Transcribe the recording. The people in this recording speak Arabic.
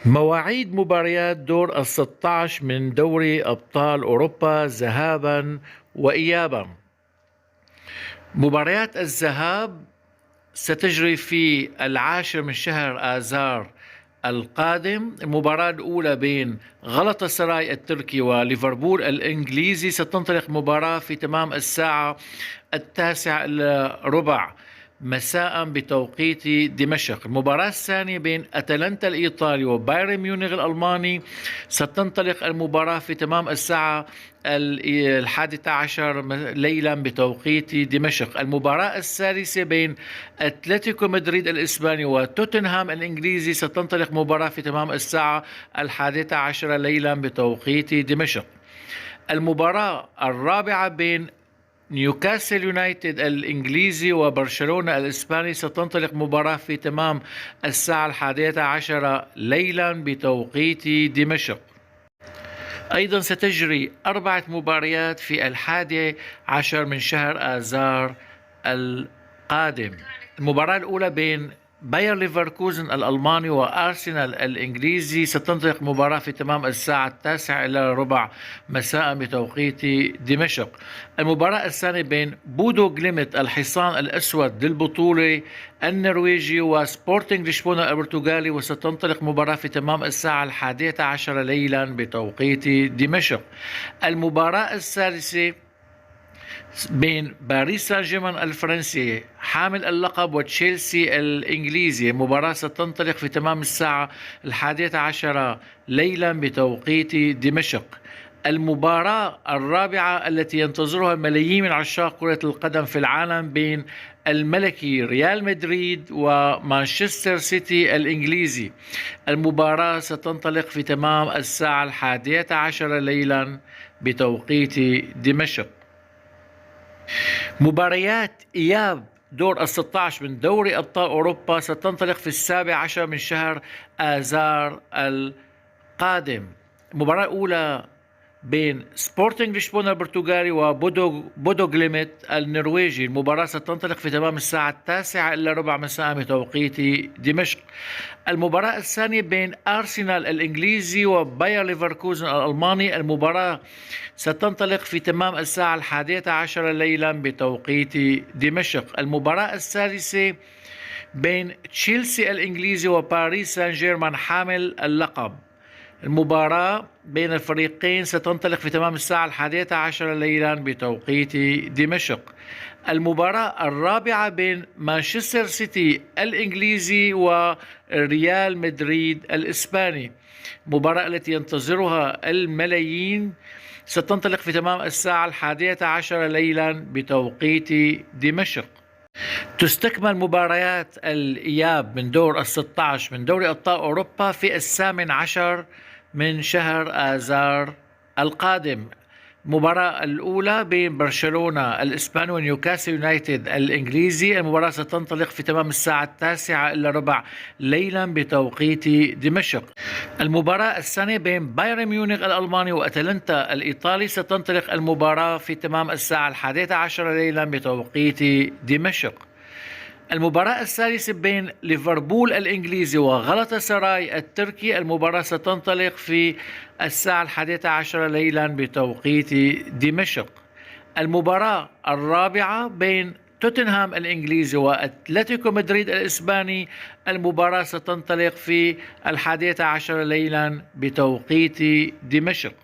مواعيد مباريات دور ال16 من دوري أبطال أوروبا ذهابا وإيابا. مباريات الذهاب ستجري في 10 من شهر آذار القادم. المباراة الأولى بين غلطة سراي التركي وليفربول الإنجليزي ستنطلق مباراة في تمام الساعة 9:15 مساء بتوقيت دمشق. المباراة الثانية بين أتلانتا الإيطالي وبايرن ميونخ الألماني ستنطلق المباراة في تمام الساعة 11 ليلا بتوقيت دمشق. المباراة الثالثة بين أتلتيكو مدريد الإسباني وتوتنهام الإنجليزي ستنطلق مباراة في تمام الساعة 11 ليلا بتوقيت دمشق. المباراة الرابعة بين نيوكاسل يونايتد الإنجليزي وبرشلونة الإسباني ستنطلق مباراة في تمام الساعة 11 ليلا بتوقيت دمشق. أيضا ستجري 4 مباريات في 11 من شهر آذار القادم. المباراة الأولى بين باير ليفركوزن الألماني وأرسنال الإنجليزي ستنطلق مباراة في تمام الساعة 9:15 مساء بتوقيت دمشق. المباراة الثانية بين بودو جليمت الحصان الأسود للبطولة النرويجي وسبورتينغ لشبونة البرتغالي وستنطلق مباراة في تمام الساعة 11 ليلا بتوقيت دمشق. المباراة الثالثة بين باريس سان جيرمان الفرنسي حامل اللقب وتشيلسي الإنجليزي. المباراة ستنطلق في تمام الساعة 11 ليلا بتوقيت دمشق. المباراة الرابعة التي ينتظرها الملايين من عشاق كرة القدم في العالم بين الملكي ريال مدريد ومانشستر سيتي الإنجليزي. المباراة ستنطلق في تمام الساعة 11 ليلا بتوقيت دمشق. مباريات إياب دور ال16 من دوري أبطال أوروبا ستنطلق في 17 من شهر آذار القادم. المباراة الأولى بين سبورتينغ لشبونة البرتغالي وبودو جليمت النرويجي. المباراة ستنطلق في تمام الساعة 9:15 مساء بتوقيت دمشق. المباراة الثانية بين أرسنال الإنجليزي وباير ليفركوزن الألماني. المباراة ستنطلق في تمام الساعة 11 ليلا بتوقيت دمشق. المباراة الثالثة بين تشيلسي الإنجليزي وباريس سان جيرمان حامل اللقب. المباراة بين الفريقين ستنطلق في تمام الساعة 11 ليلا بتوقيت دمشق. المباراة الرابعة بين مانشستر سيتي الإنجليزي وريال مدريد الإسباني. المباراة التي ينتظرها الملايين ستنطلق في تمام الساعة 11 ليلا بتوقيت دمشق. تستكمل مباريات الإياب من دور ال16 من دوري أبطال أوروبا في 18 من شهر آذار القادم. المباراة الأولى بين برشلونة الإسباني ونيوكاسل يونايتد الإنجليزي. المباراة ستنطلق في تمام الساعة 9:15 ليلا بتوقيت دمشق. المباراة الثانية بين بايرن ميونخ الألماني وأتلانتا الإيطالي ستنطلق المباراة في تمام الساعة 11 ليلا بتوقيت دمشق. المباراة الثالثة بين ليفربول الإنجليزي وغلطة سراي التركي. المباراة ستنطلق في الساعة 11 ليلا بتوقيت دمشق. المباراة الرابعة بين توتنهام الإنجليزي وأتلتيكو مدريد الإسباني. المباراة ستنطلق في 11 ليلا بتوقيت دمشق.